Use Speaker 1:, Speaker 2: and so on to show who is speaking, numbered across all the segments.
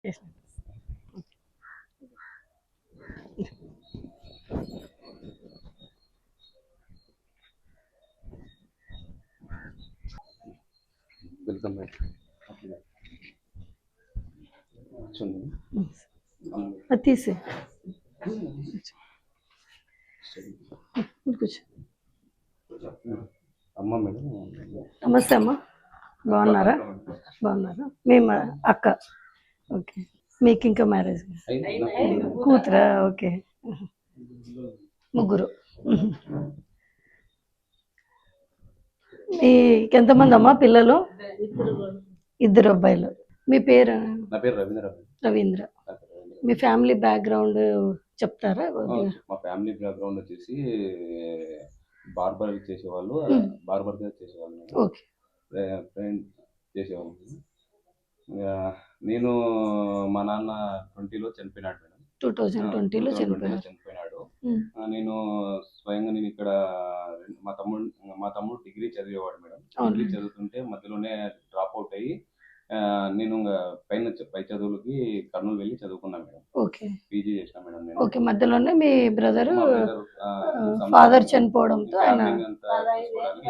Speaker 1: Welcome back.
Speaker 2: తీసే కూర్చో.
Speaker 1: అమ్మ మేడం,
Speaker 2: నమస్తే అమ్మ, బాగున్నారా? బాగున్నారా? మేము అక్క. ఓకే, మీకు ఇంకా మ్యారేజ్ కూతురా? ఓకే, ముగ్గురు. మీకు ఎంతమంది అమ్మా పిల్లలు? ఇద్దరు అబ్బాయిలు. మీ పేరు?
Speaker 1: నా పేరు రవీంద్ర.
Speaker 2: రవీంద్ర. మీ ఫ్యామిలీ బ్యాక్గ్రౌండ్ చెప్తారా?
Speaker 1: మా ఫ్యామిలీ బ్యాక్గ్రౌండ్ వచ్చేసి బార్బర్ చేసేవాళ్ళు, బార్బర్గా చేసేవాళ్ళు.
Speaker 2: ఓకే,
Speaker 1: ఫ్రెండ్ చేసేవాళ్ళు. నేను మా నాన్న 20లో చనిపోయినాడు మేడం.
Speaker 2: 2020లో
Speaker 1: చనిపోయినాడు. నేను స్వయంగా నేను ఇక్కడ మా తమ్ముడు డిగ్రీ చదివేవాడు మేడం. డిగ్రీ చదువుతుంటే మధ్యలోనే డ్రాప్ అవుట్ అయ్యి నేను పై చదువులకి కర్నూలు వెళ్ళి చదువుకున్నాను మేడం.
Speaker 2: ఓకే,
Speaker 1: పీజీ చేసిన మేడం నేను.
Speaker 2: ఓకే, మధ్యలోనే మీ బ్రదర్ ఫాదర్ చనిపోవడంతో ఆయన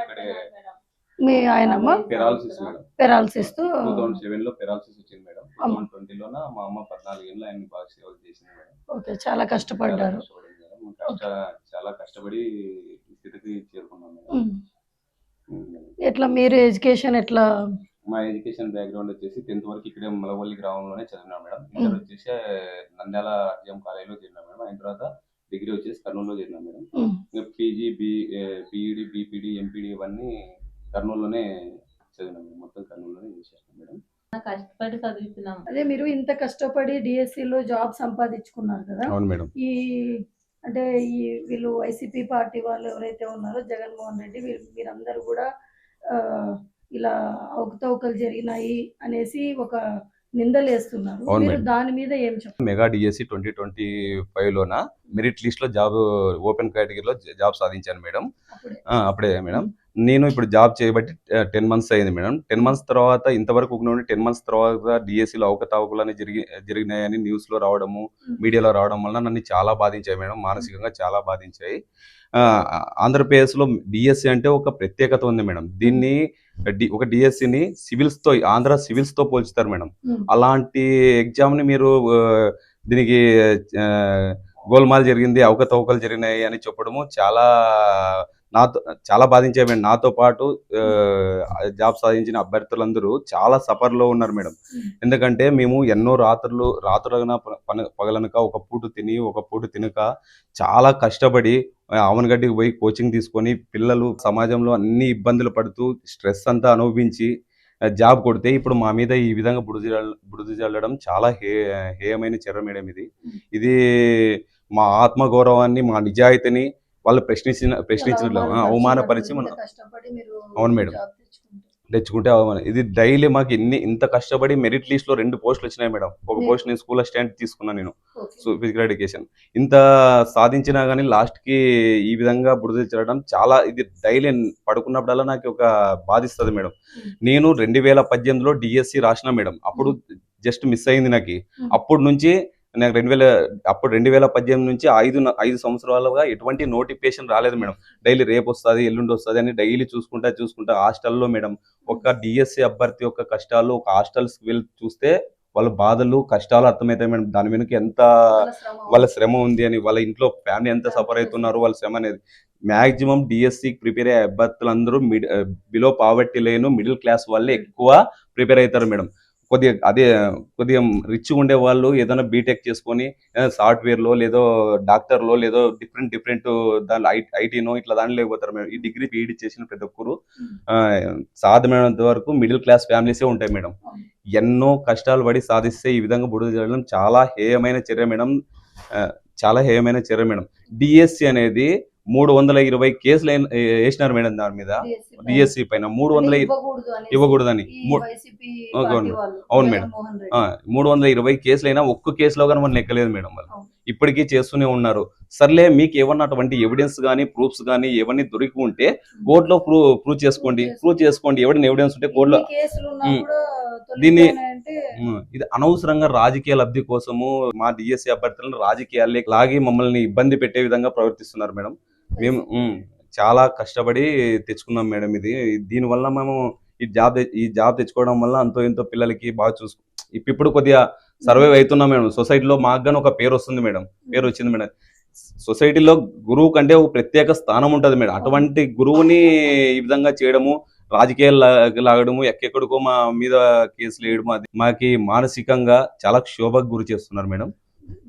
Speaker 1: ఇక్కడే
Speaker 2: మీ ఆయనమ్మ
Speaker 1: పెరాలసిస్ మేడం.
Speaker 2: పెరాలసిస్
Speaker 1: 2007లో పెరాలసిస్ వచ్చింది మేడం. 2020లోన మా అమ్మ 14 ఏళ్ళు ఆయన బాగా సేవలు చేసింది మేడం.
Speaker 2: ఓకే, చాలా కష్టపడ్డారు.
Speaker 1: చాలా కష్టపడి స్థితికి చేరుకున్నాం మేడం.
Speaker 2: ఎట్లా మీరు ఎడ్యుకేషన్ ఎట్లా?
Speaker 1: మా ఎడ్యుకేషన్ బ్యాక్గ్రౌండ్ వచ్చేసి 10th వరకు ఇక్కడే మలవల్లి గ్రామంలోనే చదివినా మేడం. ఇంటర్ వచ్చేసి నంద్యాల జిఎం కాలేజీలో చేరినా మేడం. అయిన తర్వాత డిగ్రీ వచ్చేసి కర్నూలులో చేరినా madam. PG, BEd, BPD, MPD ఇవన్నీ కర్నూలులోనే చదివినా మేడం. మొత్తం కర్నూలులోనే చేసేస్తాం మేడం.
Speaker 2: కష్టపడి చదువుతున్నాం. అదే మీరు ఇంత కష్టపడి డిఎస్సిలో జాబ్ సంపాదించుకున్నారు కదా.
Speaker 1: అవును మేడం.
Speaker 2: అంటే వీళ్ళు వైసీపీ పార్టీ వాళ్ళు ఎవరైతే ఉన్నారో జగన్మోహన్ రెడ్డి, మీరందరూ కూడా ఇలా అవకతవకలు జరిగినాయి అనేసి ఒక నిందలు వేస్తున్నారు. మీరు దాని మీద ఏం చెప్తారు?
Speaker 1: మెగా డిఎస్సి 2025లోన మెరిట్ లిస్ట్ లో జాబ్ ఓపెన్ కేటగిరీలో జాబ్ సాధించాను మేడం. అప్పుడే మేడం. నేను ఇప్పుడు జాబ్ చేయబట్టి 10 months అయింది మేడం. 10 months తర్వాత ఇంతవరకు 10 months తర్వాత డిఎస్సిలో అవకతవకలు అని జరిగినాయని న్యూస్లో రావడము, మీడియాలో రావడం వల్ల నన్ను చాలా బాధించాయి మేడం. మానసికంగా చాలా బాధించాయి. ఆంధ్రప్రదేశ్లో డిఎస్సి అంటే ఒక ప్రత్యేకత ఉంది మేడం. దీన్ని ఒక డిఎస్సిని సివిల్స్తో, ఆంధ్ర సివిల్స్తో పోల్చుతారు మేడం. అలాంటి ఎగ్జామ్ని మీరు దీనికి గోల్మాల్ జరిగింది, అవకతవకలు జరిగినాయి అని చెప్పడము చాలా బాధించాయి మేడం. నాతో పాటు జాబ్ సాధించిన అభ్యర్థులందరూ చాలా సఫర్లో ఉన్నారు మేడం. ఎందుకంటే మేము ఎన్నో రాత్రులన పగలనక ఒక పూట తిని ఒక పూట తినక చాలా కష్టపడి అవనగడ్డికి పోయి కోచింగ్ తీసుకొని పిల్లలు సమాజంలో అన్ని ఇబ్బందులు పడుతూ స్ట్రెస్ అంతా అనుభవించి జాబ్ కొడితే ఇప్పుడు మా మీద ఈ విధంగా బుడిది చల్లడం చాలా హేయమైన చర్య మేడం. ఇది మా ఆత్మగౌరవాన్ని, మా నిజాయితీని వాళ్ళు ప్రశ్నించిన అవమానపరిచి మనం. అవును మేడం, తెచ్చుకుంటే అవమానం. ఇది డైలీ మాకు ఇంత కష్టపడి మెరిట్ లిస్ట్ లో 2 పోస్టులు వచ్చినాయి మేడం. ఒక పోస్ట్ నేను స్కూల్ అసిస్టెంట్ తీసుకున్నాను నేను, ఫిజికల్ ఎడ్యుకేషన్. ఇంత సాధించినా కానీ లాస్ట్ కి ఈ విధంగా బుడిద చల్లడం చాలా, ఇది డైలీ పడుకున్నప్పుడల్లా నాకు ఒక బాధిస్తుంది మేడం. నేను 2018లో డిఎస్సి రాసిన మేడం. అప్పుడు జస్ట్ మిస్ అయింది నాకు. అప్పటి నుంచి నాకు 2018 నుంచి 5 సంవత్సరాలుగా ఎటువంటి నోటిఫికేషన్ రాలేదు మేడం. డైలీ రేపు వస్తుంది, ఎల్లుండి వస్తుంది అని డైలీ చూసుకుంటా హాస్టల్లో మేడం ఒక డిఎస్సి అభ్యర్థి యొక్క కష్టాలు ఒక హాస్టల్స్కి వెళ్ళి చూస్తే వాళ్ళ బాధలు కష్టాలు అర్థమవుతాయి మేడం. దాని వెనుక ఎంత వాళ్ళ శ్రమ ఉంది అని, వాళ్ళ ఇంట్లో ఫ్యామిలీ ఎంత సఫర్ అవుతున్నారు, వాళ్ళ శ్రమ అనేది. మ్యాక్సిమం డిఎస్సికి ప్రిపేర్ అయ్యే అభ్యర్థులందరూ below poverty line, middle class వాళ్ళే ఎక్కువ ప్రిపేర్ అవుతారు మేడం. కొద్దిగా రిచ్గా ఉండే వాళ్ళు ఏదైనా బీటెక్ చేసుకొని సాఫ్ట్వేర్లో లేదో డాక్టర్లో లేదో డిఫరెంట్ దాని ఐటీనో ఇట్లా దాని లేకపోతారు మేడం. ఈ డిగ్రీ బీఈడి చేసిన ప్రతి ఒక్కరు సాధ్యమైనంత వరకు మిడిల్ క్లాస్ ఫ్యామిలీసే ఉంటాయి మేడం. ఎన్నో కష్టాలు పడి సాధిస్తే ఈ విధంగా బుడిద చల్లడం చాలా హేయమైన చర్య మేడం. డిఎస్సి అనేది 320 కేసులు వేసినారు మేడం దాని మీద. డిఎస్సి పైన 300 ఇవ్వకూడదని. అవును మేడం, 320 కేసులు అయినా ఒక్క కేసులో కానీ మనం లెక్కలేదు మేడం. వాళ్ళు ఇప్పటికీ చేస్తూనే ఉన్నారు. సర్లే, మీకు ఏమన్నా అటువంటి ఎవిడెన్స్ కానీ ప్రూఫ్స్ కానీ ఏవన్నీ దొరికి ఉంటే కోర్టులో ప్రూవ్ చేసుకోండి. ఎవరైనా ఎవిడెన్స్ ఉంటే కోర్టులో దీన్ని
Speaker 2: తొలగిపోయినాయంటే
Speaker 1: ఇది అనవసరంగా రాజకీయ లబ్ధి కోసము మా డిఎస్సి అభ్యర్థులను రాజకీయాల్లో లాగి మమ్మల్ని ఇబ్బంది పెట్టే విధంగా ప్రవర్తిస్తున్నారు మేడం. మేము చాలా కష్టపడి తెచ్చుకున్నాం మేడం. దీనివల్ల మేము ఈ జాబ్ తెచ్చుకోవడం వల్ల అంతో ఇంతో పిల్లలకి బాగా ఇప్పుడు కొద్దిగా సర్వైవ్ అవుతున్నాం మేడం. సొసైటీలో మాకు గాని ఒక పేరు వస్తుంది మేడం. పేరు వచ్చింది మేడం. సొసైటీలో గురువు కంటే ఒక ప్రత్యేక స్థానం ఉంటుంది మేడం. అటువంటి గురువుని ఈ విధంగా చేయడము, రాజకీయాలు లాగడము, ఎక్కడెక్కడికో మా మీద కేసులు వేయడము, అది మాకి మానసికంగా చాలా క్షోభకు గురి చేస్తున్నారు మేడం.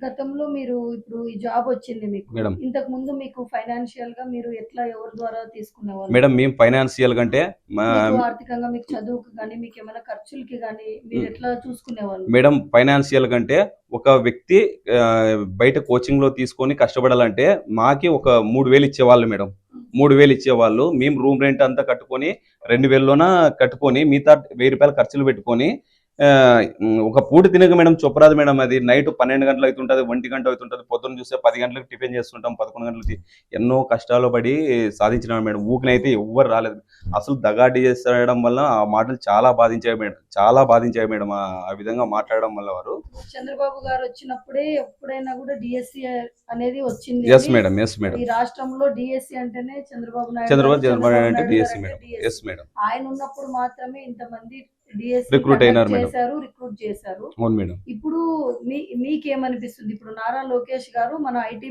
Speaker 2: గతంలో మీరు ఇప్పుడు ఈ జాబ్ వచ్చింది మీకు
Speaker 1: మేడం
Speaker 2: ఇంతకు ముందు మీకు ఫైనాన్షియల్ గా మీరు ఎట్లా ఎవరి ద్వారా తీసుకునేవాళ్ళు?
Speaker 1: మేడం మేము ఫైనాన్షియల్ కంటే
Speaker 2: మీకు ఆర్థికంగా మీకు చదువుకు కానీ మీకు ఏమైనా ఖర్చులకి కానీ మీరు ఎట్లా చూసుకునేవాళ్ళు?
Speaker 1: మేడం ఫైనాన్షియల్ కంటే ఒక వ్యక్తి బయట కోచింగ్ లో తీసుకొని కష్టపడాలంటే మాకి ఒక 3,000 ఇచ్చేవాళ్ళు మేడం. 3,000 ఇచ్చేవాళ్ళు. మేము రూమ్ రెంట్ అంతా కట్టుకొని 2,000లోన కట్టుకొని మిగతా 1,000 రూపాయలు ఖర్చులు పెట్టుకొని ఒక పూట తినక మేడం చొప్పరాదు మేడం. అది నైట్ 12 గంటలు అవుతుంటది, 1 గంట అవుతుంటది. పొద్దున్న చూస్తే 10 గంటలకు టిఫిన్ చేస్తుంటాం, 11 గంటలకి. ఎన్నో కష్టాలు పడి సాధించినాడు మేడం. ఊకినైతే ఎవ్వరు రాలేదు. అసలు దగాడి చేస్తడం వల్ల ఆ మాటలు చాలా బాధించాయి మేడం. చాలా బాధించాయి మేడం ఆ విధంగా మాట్లాడడం వల్ల. వారు
Speaker 2: చంద్రబాబు గారు వచ్చినప్పుడే ఎప్పుడైనా కూడా డిఎస్సి అనేది వచ్చింది.
Speaker 1: Yes madam, yes madam.
Speaker 2: ఈ రాష్ట్రంలో డిఎస్సి అంటేనే చంద్రబాబు
Speaker 1: చంద్రబాబు నాయుడు అంటే డిఎస్సి మేడం. Yes madam.
Speaker 2: ఆయన ఉన్నప్పుడు మాత్రమే ఇంతమంది డిఎస్సి
Speaker 1: రిక్రూట్ అయినారు మేడం.
Speaker 2: రిక్రూట్ చేశారు.
Speaker 1: అవును మేడం.
Speaker 2: ఇప్పుడు మీకేమనిపిస్తుంది? ఇప్పుడు నారా లోకేష్ గారు మన ఐటీ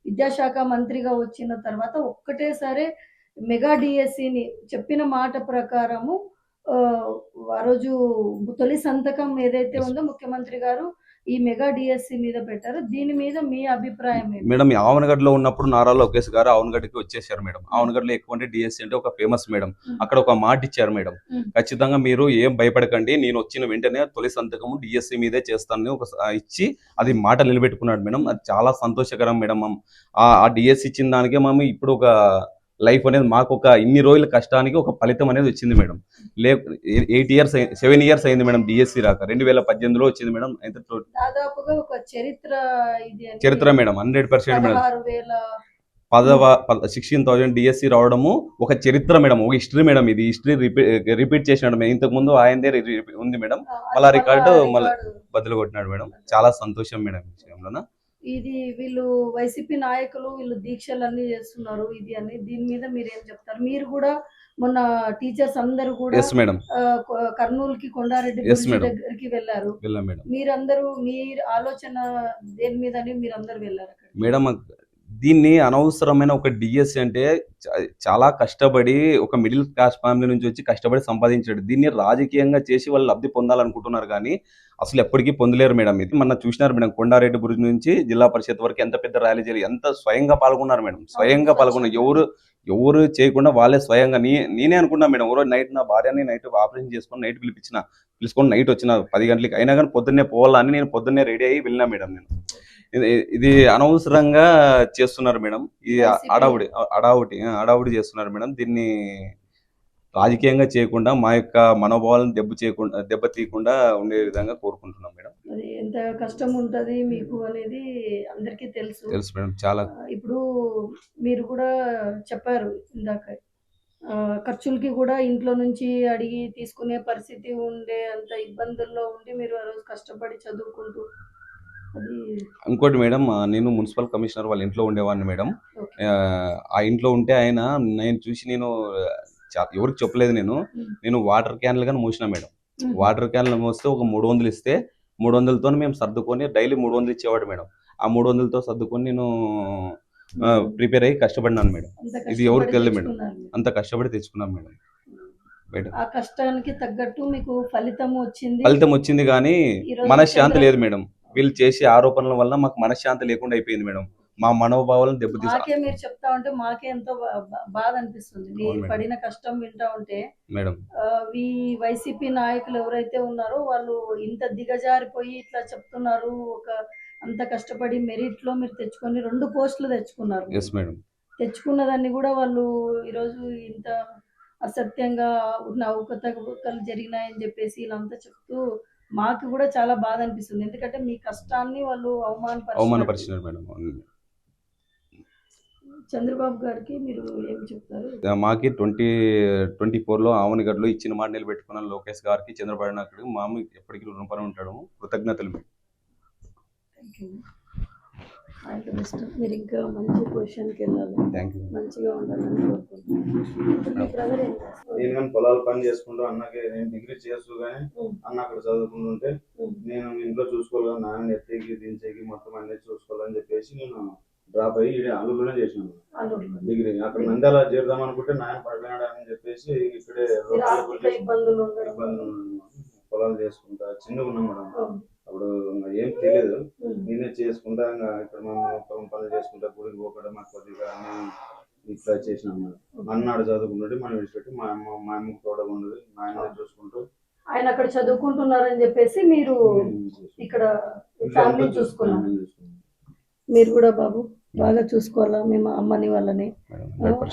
Speaker 2: విద్యాశాఖ మంత్రిగా వచ్చిన తర్వాత ఒక్కటేసారి మెగా డిఎస్సిని చెప్పిన మాట ప్రకారము ఆ రోజు తొలి సంతకం ఏదైతే ఉందో ముఖ్యమంత్రి గారు ఈ మెగా డిఎస్సి మీద పెట్టారు. దీని మీద మీ అభిప్రాయం ఏంటి?
Speaker 1: మేడం ఆవనగడ్డలో ఉన్నప్పుడు నారా లోకేష్ గారు ఆవనగడ్డకి వచ్చేసారు మేడం. ఆవనగడ్డలో ఎక్కువ అంటే డిఎస్సి అంటే ఒక ఫేమస్ మేడం. అక్కడ ఒక మాట ఇచ్చారు మేడం, ఖచ్చితంగా మీరు ఏం భయపడకండి, నేను వచ్చిన వెంటనే తొలి సంతకము డిఎస్సి మీదే చేస్తానని ఒక ఇచ్చి అది మాట నిలబెట్టుకున్నాడు మేడం. అది చాలా సంతోషకరం మేడం. ఆ డిఎస్సి ఇచ్చిన దానికే మేము ఇప్పుడు ఒక లైఫ్ అనేది మాకు ఒక ఇన్ని రోజుల కష్టానికి ఒక ఫలితం అనేది వచ్చింది మేడం. 7 ఇయర్స్ అయింది మేడం డిఎస్సి రాక. 2018లో వచ్చింది మేడం. అయితే
Speaker 2: దాదాపుగా ఒక
Speaker 1: చరిత్ర మేడం. 100% మేడం. 16,000 డిఎస్సి రావడము ఒక చరిత్ర మేడం, ఒక హిస్టరీ మేడం. ఇది హిస్టరీ రిపీట్ చేసినాడు మేడం. ఇంతకు ముందు ఆయనదే ఉంది మేడం, మళ్ళా రికార్డు మళ్ళీ బదులు కొట్టినాడు మేడం. చాలా సంతోషం మేడం ఈ విషయంలోన.
Speaker 2: ఇది వీళ్ళు వైసీపీ నాయకులు వీళ్ళు దీక్షలన్నీ చేస్తున్నారు దీని మీద మీరు ఏం చెప్తారు? మీరు కూడా మొన్న టీచర్స్ అందరూ కూడా కర్నూలుకి కొండారెడ్డి దగ్గరికి వెళ్ళారు. మీరందరూ మీ ఆలోచన దేని మీద మీరందరూ వెళ్ళారు
Speaker 1: మేడం? దీన్ని అనవసరమైన ఒక డిఎస్సి అంటే చాలా కష్టపడి ఒక మిడిల్ క్లాస్ ఫ్యామిలీ నుంచి వచ్చి కష్టపడి సంపాదించాడు. దీన్ని రాజకీయంగా చేసి వాళ్ళు లబ్ధి పొందాలనుకుంటున్నారు కానీ అసలు ఎప్పటికీ పొందలేరు మేడం. ఇది మన చూసినారు మేడం, కొండారెడ్డి బురుజు నుంచి జిల్లా పరిషత్ వరకు ఎంత పెద్ద ర్యాలీ జరిగి ఎంత స్వయంగా పాల్గొన్నారు మేడం. స్వయంగా పాల్గొన్నారు. ఎవరు చేయకుండా వాళ్ళే స్వయంగా. నేనే అనుకున్నా మేడం, ఓ నైట్ నా భార్యని నైట్ ఆపరేషన్ చేసుకొని నైట్ పిలుచుకొని నైట్ వచ్చిన 10 గంటలకి. అయినా కానీ పొద్దున్నే పోవాలని నేను పొద్దున్నే రెడీ అయ్యి వెళ్ళినా మేడం. నేను ఇది అనవసరంగా చేస్తున్నారు మేడం. ఈ అడావుడి చేస్తున్నారు మేడం. దీన్ని రాజకీయంగా చేయకుండా మా యొక్క మనోభావాలను దెబ్బతీయకుండా ఉండే విధంగా కోరుకుంటున్నాం మేడం.
Speaker 2: అది ఎంత కష్టం ఉంటది మీకు అనేది అందరికీ తెలుసు
Speaker 1: మేడం. చాలా
Speaker 2: ఇప్పుడు మీరు కూడా చెప్పారు ఇందాక, ఖర్చులకి కూడా ఇంట్లో నుంచి అడిగి తీసుకునే పరిస్థితి ఉండే అంత ఇబ్బందుల్లో ఉండి మీరు ఆ రోజు కష్టపడి చదువుకుంటూ.
Speaker 1: ఇంకోటి మేడం, నేను మున్సిపల్ కమిషనర్ వాళ్ళ ఇంట్లో ఉండేవాడిని మేడం. ఆ ఇంట్లో ఉంటే ఆయన నేను చూసి ఎవరికి చెప్పలేదు. నేను వాటర్ క్యాన్లు కానీ మోసిన మేడం. వాటర్ క్యాన్లు మోస్తే ఒక 300 ఇస్తే 300తో మేము సర్దుకొని డైలీ 300 ఇచ్చేవాడు మేడం. ఆ 300తో సర్దుకొని నేను ప్రిపేర్ అయ్యి కష్టపడినాను మేడం. ఇది ఎవరికి తెలియదు మేడం. అంత కష్టపడి తెచ్చుకున్నాను మేడం.
Speaker 2: ఆ కష్టానికి తగ్గట్టు మీకు ఫలితం
Speaker 1: వచ్చింది కానీ మనశ్శాంతి లేదు మేడం. వీళ్ళు చేసే ఆరోపణల వల్ల మాకు మనశ్శాంతి లేకుండా అయిపోయింది మేడం. మా మనోభావాలను దెబ్బతీసి
Speaker 2: మీరు చెప్తా ఉంటే మాకే ఎంతో బాధ అనిపిస్తుంది. మీరు పడిన కష్టం వింటా ఉంటే
Speaker 1: మేడం.
Speaker 2: ఈ వైసీపీ నాయకులు ఎవరైతే ఉన్నారో వాళ్ళు ఇంత దిగజారిపోయి ఇట్లా చెప్తున్నారు. అంత కష్టపడి మెరిట్ లో మీరు తెచ్చుకొని 2 పోస్టులు తెచ్చుకున్నారు. తెచ్చుకున్న దాన్ని కూడా వాళ్ళు ఈరోజు ఇంత అసత్యంగా ఉన్న అవకతవకలు జరిగినాయని చెప్పేసి వీళ్ళంతా చెప్తూ మాకు కూడా చాలా బాధ అనిపిస్తుంది. ఎందుకంటే మీ కష్టాన్ని వాళ్ళు అవమానపరిచారు మేడం. చంద్రబాబు గారికి మీరు ఏం చెప్తారు?
Speaker 1: మాకి 2024లో ఆవనగడ్డలో ఇచ్చిన మాట నిలబెట్టుకున్న లోకేష్ గారికి, చంద్రబాబు నాయుడు మాము ఎప్పటికీ రుణపడి ఉంటాడు. కృతజ్ఞతలు.
Speaker 2: Thank you. All the best. మీరు ఇంకా మంచి పొజిషన్కి వెళ్ళాలి,
Speaker 1: థ్యాంక్ యూ.
Speaker 2: మంచిగా ఉండాలని కోరుకుంటున్నాను. మీ బ్రదర్ ఏం చేస్తారు?
Speaker 3: నేను కానీ పొలాలు పని చేసుకుంటూ అన్నకి నేను డిగ్రీ చేస్తూ కానీ అన్న అక్కడ చదువుకుంటుంటే నేను ఇంట్లో చూసుకోవాలి, నాన్న ఎత్తేకి దించేకి మొత్తం అన్ని చూసుకోవాలని చెప్పేసి నేను డ్రాప్ అయ్యి ఈడ అల్లూరులోనే చేసినాను
Speaker 2: అల్లూరులో.
Speaker 3: డిగ్రీ. అక్కడ నంద్యాల చేరుదాం అనుకుంటే నాయన పడిపోయినాడు అని చెప్పేసి ఇక్కడే
Speaker 2: మీరు ఆర్థిక ఇబ్బందులు ఉండడం వల్ల.
Speaker 3: పొలాలు చేసుకుంటా చిన్నగా ఉన్నాం మేడం.
Speaker 2: అవును.
Speaker 3: అప్పుడు ఇంకా ఏం తెలియదు, నేనే చేసుకుంటా ఇంకా ఇక్కడ మనం పనులు చేసుకుంటా గుడికి పోకడం మాకు కొద్దిగా అన్ని ఇట్లా చేసినాం మేడం. అన్నాడు చదువుకుంటుంటే మనం విడిచిపెట్టి మా అమ్మకు తోడగా ఉండదు, నాయన చూసుకుంటూ
Speaker 2: ఆయన అక్కడ చదువుకుంటున్నారని చెప్పేసి మీరు ఇక్కడ ఫ్యామిలీ చూసుకున్నారు. మీరు కూడా బాబు బాగా చూసుకోవాలా మేము అమ్మని వాళ్ళని.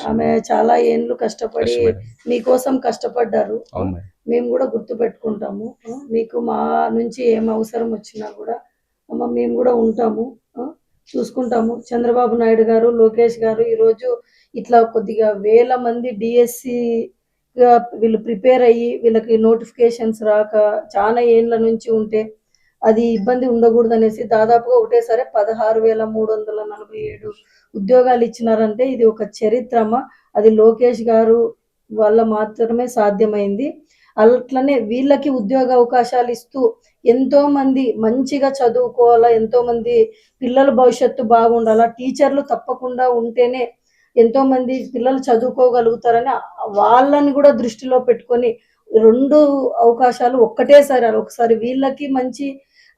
Speaker 2: ఆమె చాలా ఏండ్లు కష్టపడి మీకోసం కష్టపడ్డారు.
Speaker 1: అవును మేడం.
Speaker 2: మేము కూడా గుర్తు పెట్టుకుంటాము. మీకు మా నుంచి ఏం అవసరం వచ్చినా కూడా అమ్మ మేము కూడా ఉంటాము, చూసుకుంటాము. చంద్రబాబు నాయుడు గారు, లోకేష్ గారు ఈరోజు ఇట్లా కొద్దిగా వేల మంది డిఎస్సిగా వీళ్ళు ప్రిపేర్ అయ్యి వీళ్ళకి నోటిఫికేషన్స్ రాక చాలా ఏండ్ల నుంచి ఉంటే అది ఇబ్బంది ఉండకూడదు అనేసి దాదాపుగా ఒకటేసారి 16,347 ఉద్యోగాలు ఇచ్చినారంటే ఇది ఒక చరిత్రమా. అది లోకేష్ గారు వల్ల మాత్రమే సాధ్యమైంది. అట్లనే వీళ్ళకి ఉద్యోగ అవకాశాలు ఇస్తూ ఎంతో మంది మంచిగా చదువుకోవాలా, ఎంతో మంది పిల్లల భవిష్యత్తు బాగుండాలా, టీచర్లు తప్పకుండా ఉంటేనే ఎంతో మంది పిల్లలు చదువుకోగలుగుతారని వాళ్ళని కూడా దృష్టిలో పెట్టుకొని 2 అవకాశాలు ఒక్కటేసారి ఒకసారి వీళ్ళకి మంచి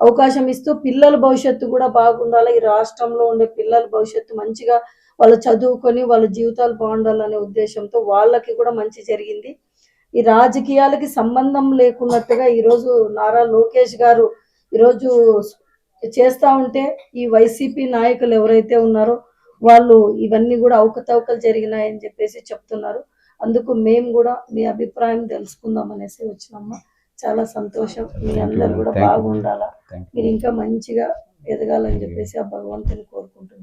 Speaker 2: అవకాశం ఇస్తూ పిల్లల భవిష్యత్తు కూడా బాగుండాలి, ఈ రాష్ట్రంలో ఉండే పిల్లల భవిష్యత్తు మంచిగా వాళ్ళు చదువుకొని వాళ్ళ జీవితాలు బాగుండాలనే ఉద్దేశంతో వాళ్ళకి కూడా మంచి జరిగింది. ఈ రాజకీయాలకి సంబంధం లేకున్నట్టుగా ఈరోజు నారా లోకేష్ గారు ఈరోజు చేస్తూ ఉంటే ఈ వైసీపీ నాయకులు ఎవరైతే ఉన్నారో వాళ్ళు ఇవన్నీ కూడా అవకతవకలు జరిగినాయని చెప్పేసి చెప్తున్నారు. అందుకు మేము కూడా మీ అభిప్రాయం తెలుసుకుందాం అనేసి వచ్చినమ్మా. చాలా సంతోషం. మీ అందరు కూడా బాగుండాలా, మీరు ఇంకా మంచిగా ఎదగాలని చెప్పేసి ఆ భగవంతుని కోరుకుంటున్నాను.